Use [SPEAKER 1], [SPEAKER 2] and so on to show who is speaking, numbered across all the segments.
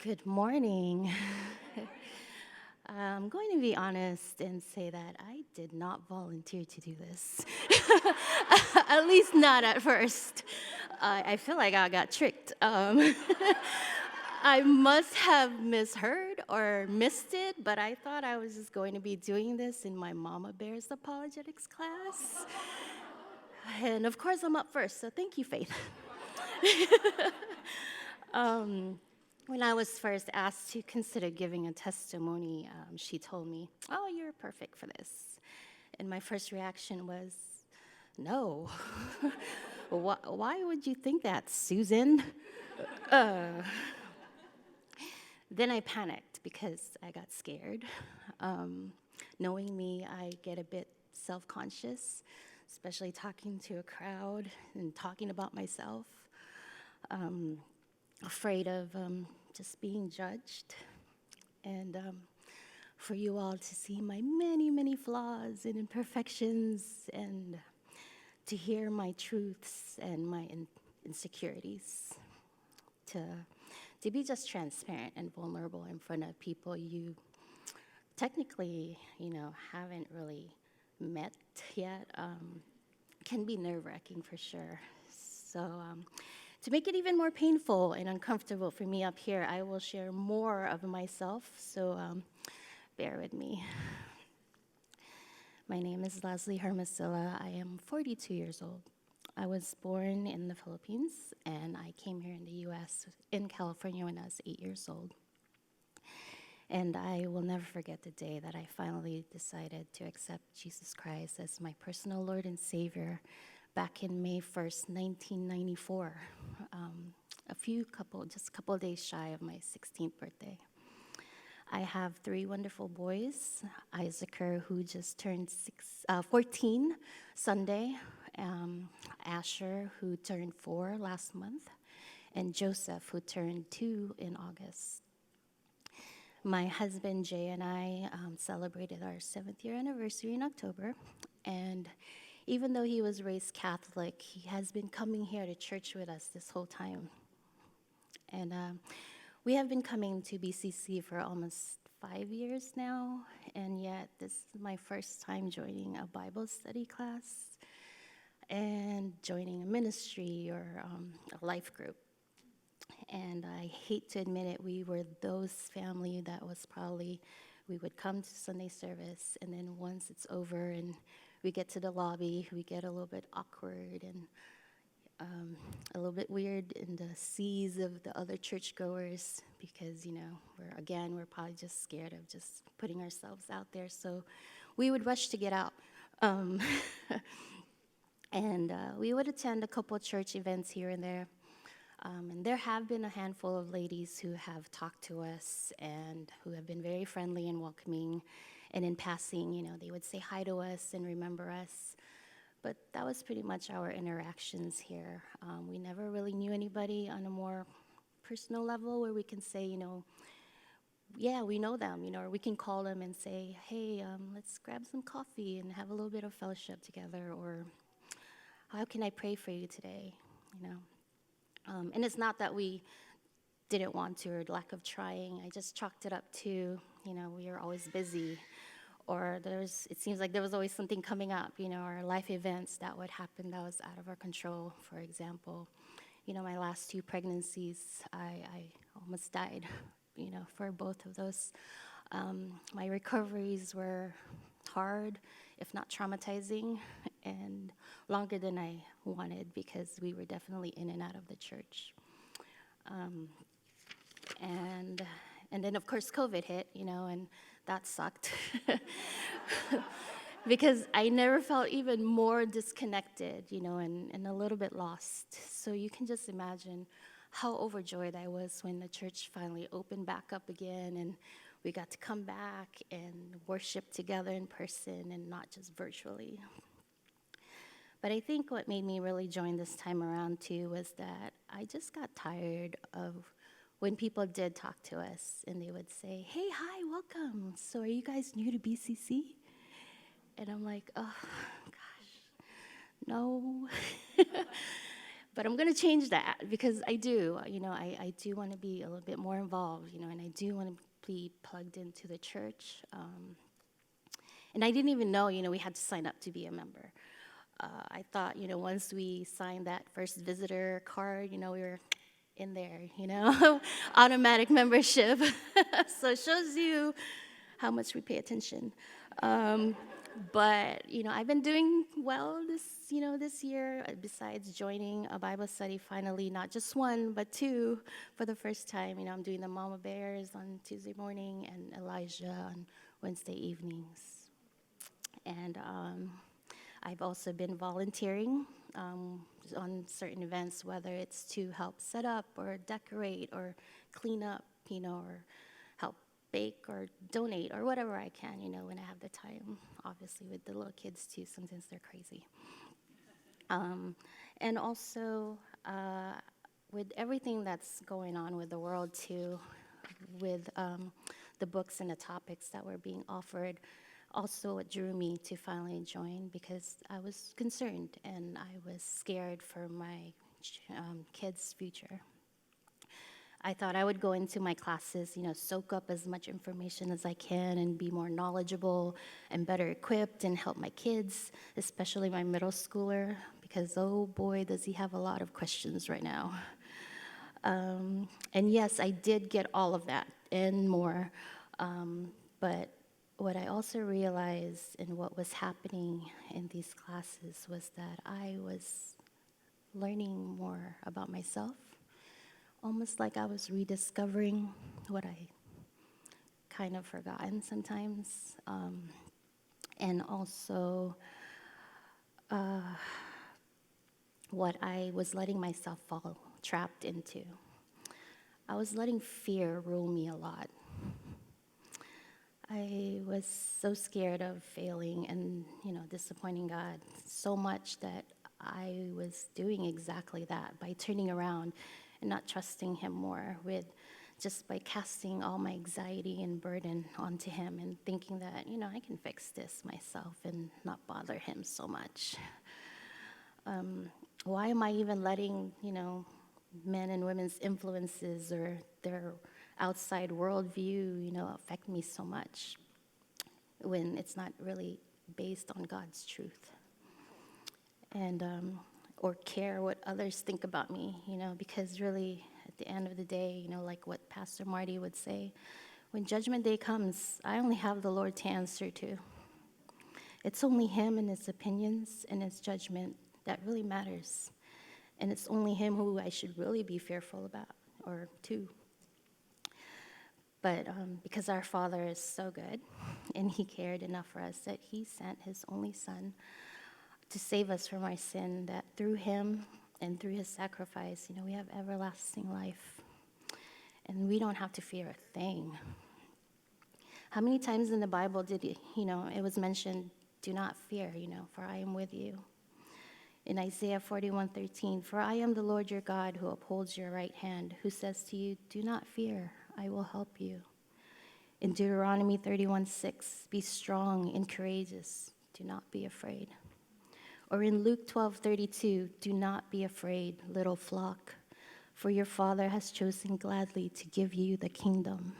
[SPEAKER 1] Good morning. I'm going to be honest and say that I did not volunteer to do this. At least not at first. I feel like I got tricked. I must have misheard or missed it, but I thought I was just going to be doing this in my Mama Bears apologetics class. And of course, I'm up first, so thank you, Faith. When I was first asked to consider giving a testimony, she told me, "Oh, you're perfect for this." And my first reaction was, "No. Why would you think that, Susan?" Then I panicked because I got scared. Knowing me, I get a bit self conscious, especially talking to a crowd and talking about myself. Afraid of just being judged, and for you all to see my many, many flaws and imperfections, and to hear my truths and my insecurities, to be just transparent and vulnerable in front of people you technically, haven't really met yet, can be nerve-wracking for sure. So to make it even more painful and uncomfortable for me up here, I will share more of myself, so bear with me. My name is Leslie Hermosilla. I am 42 years old. I was born in the Philippines, and I came here in the US, in California, when I was 8 years old. And I will never forget the day that I finally decided to accept Jesus Christ as my personal Lord and Savior back in May 1st, 1994, just a couple of days shy of my 16th birthday. I have 3 wonderful boys: Isaacer, who just turned 14 Sunday, Asher, who turned 4 last month, and Joseph, who turned 2 in August. My husband, Jay, and I celebrated our 7th year anniversary in October, and even though he was raised Catholic, he has been coming here to church with us this whole time. And we have been coming to BCC for almost 5 years now, and yet this is my first time joining a Bible study class and joining a ministry or a life group. And I hate to admit it, we were those family that was probably, we would come to Sunday service, and then once it's over and we get to the lobby, we get a little bit awkward and a little bit weird in the seas of the other churchgoers because, we're probably just scared of just putting ourselves out there. So we would rush to get out. And we would attend a couple of church events here and there. And there have been a handful of ladies who have talked to us and who have been very friendly and welcoming. And in passing, they would say hi to us and remember us. But that was pretty much our interactions here. We never really knew anybody on a more personal level where we can say, yeah, we know them, or we can call them and say, hey, let's grab some coffee and have a little bit of fellowship together, or how can I pray for you today, And it's not that we didn't want to or lack of trying. I just chalked it up to, we are always busy. Or it seems like there was always something coming up, or life events that would happen that was out of our control. For example, my last 2 pregnancies, I almost died, for both of those. My recoveries were hard, if not traumatizing, and longer than I wanted because we were definitely in and out of the church. And then, of course, COVID hit, and that sucked because I never felt even more disconnected, and a little bit lost. So you can just imagine how overjoyed I was when the church finally opened back up again and we got to come back and worship together in person and not just virtually. But I think what made me really join this time around too was that I just got tired of when people did talk to us and they would say, hey, hi, welcome. So are you guys new to BCC? And I'm like, oh, gosh, no. But I'm going to change that because I do, I do want to be a little bit more involved, and I do want to be plugged into the church. And I didn't even know, we had to sign up to be a member. I thought, once we signed that first visitor card, we were in there, automatic membership. So it shows you how much we pay attention. But I've been doing well this year. Besides joining a Bible study, finally, not just one but two for the first time. I'm doing the Mama Bears on Tuesday morning and Elijah on Wednesday evenings. And I've also been volunteering on certain events, whether it's to help set up or decorate or clean up, or help bake or donate or whatever I can, when I have the time. Obviously, with the little kids too, sometimes they're crazy. And also, with everything that's going on with the world too, with the books and the topics that were being offered, also it drew me to finally join because I was concerned and I was scared for my kids' future. I thought I would go into my classes, soak up as much information as I can and be more knowledgeable and better equipped and help my kids, especially my middle schooler, because oh boy, does he have a lot of questions right now. And yes, I did get all of that and more, but what I also realized in what was happening in these classes was that I was learning more about myself, almost like I was rediscovering what I kind of forgotten sometimes, and also what I was letting myself fall trapped into. I was letting fear rule me a lot. I was so scared of failing and, disappointing God so much that I was doing exactly that by turning around and not trusting Him more just by casting all my anxiety and burden onto Him and thinking that, I can fix this myself and not bother Him so much. Why am I even letting, men and women's influences or their outside worldview, affect me so much when it's not really based on God's truth? And or care what others think about me, because really at the end of the day, like what Pastor Marty would say, when Judgment Day comes, I only have the Lord to answer to. It's only Him and His opinions and His judgment that really matters. And it's only Him who I should really be fearful about or to. But because our Father is so good and He cared enough for us that He sent His only Son to save us from our sin, that through Him and through His sacrifice, we have everlasting life. And we don't have to fear a thing. How many times in the Bible did it was mentioned, do not fear, for I am with you. In Isaiah 41:13, for I am the Lord your God who upholds your right hand, who says to you, do not fear, I will help you. In Deuteronomy 31:6, be strong and courageous, do not be afraid. Or in Luke 12:32, do not be afraid, little flock, for your Father has chosen gladly to give you the kingdom.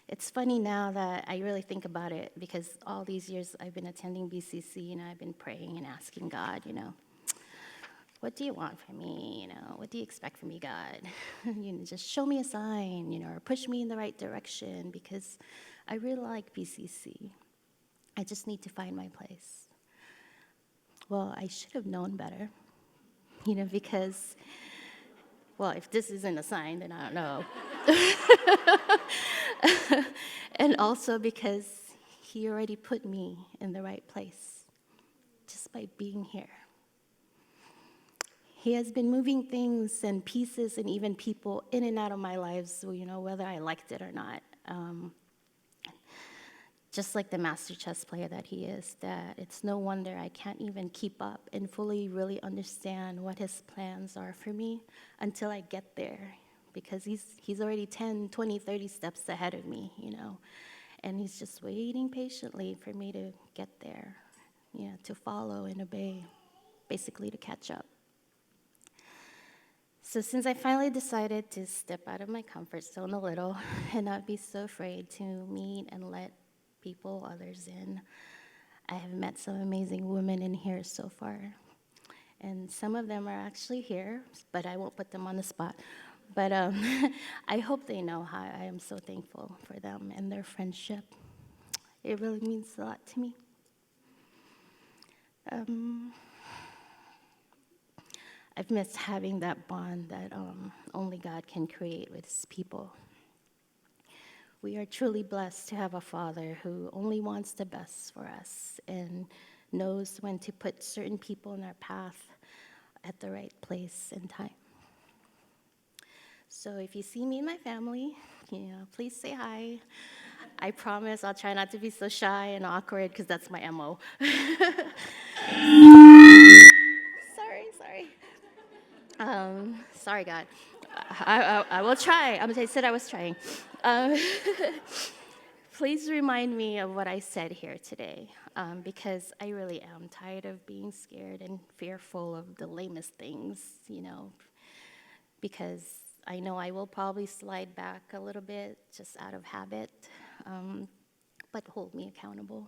[SPEAKER 1] It's funny now that I really think about it, because all these years I've been attending BCC and I've been praying and asking God, what do you want from me? What do you expect from me, God? Just show me a sign, or push me in the right direction, because I really like BCC. I just need to find my place. Well, I should have known better, because, well, if this isn't a sign, then I don't know. And also because He already put me in the right place just by being here. He has been moving things and pieces and even people in and out of my lives, whether I liked it or not. Just like the master chess player that He is, that it's no wonder I can't even keep up and fully really understand what His plans are for me until I get there, because he's already 10, 20, 30 steps ahead of me, and He's just waiting patiently for me to get there, to follow and obey, basically to catch up. So since I finally decided to step out of my comfort zone a little and not be so afraid to meet and let people, others in, I have met some amazing women in here so far. And some of them are actually here, but I won't put them on the spot. But I hope they know how I am so thankful for them and their friendship. It really means a lot to me. I've missed having that bond that only God can create with his people. We are truly blessed to have a Father who only wants the best for us and knows when to put certain people in our path at the right place and time. So if you see me and my family, please say hi. I promise I'll try not to be so shy and awkward because that's my MO. Sorry. Sorry, God. I will try. I said I was trying. Um, Please remind me of what I said here today, because I really am tired of being scared and fearful of the lamest things, because I know I will probably slide back a little bit just out of habit, but hold me accountable.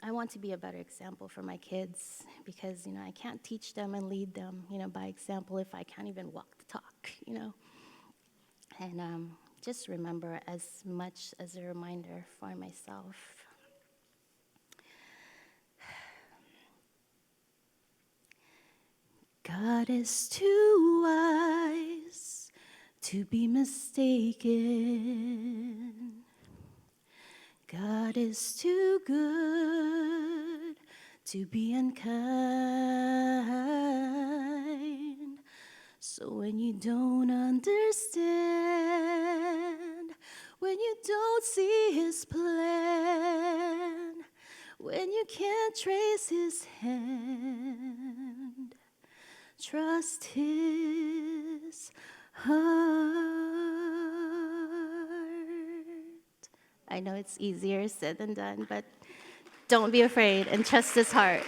[SPEAKER 1] I want to be a better example for my kids because, I can't teach them and lead them, by example if I can't even walk the talk. And just remember as much as a reminder for myself. God is too wise to be mistaken. God is too good to be unkind. So when you don't understand, when you don't see his plan, when you can't trace his hand, trust his heart. I know it's easier said than done, but don't be afraid and trust his heart.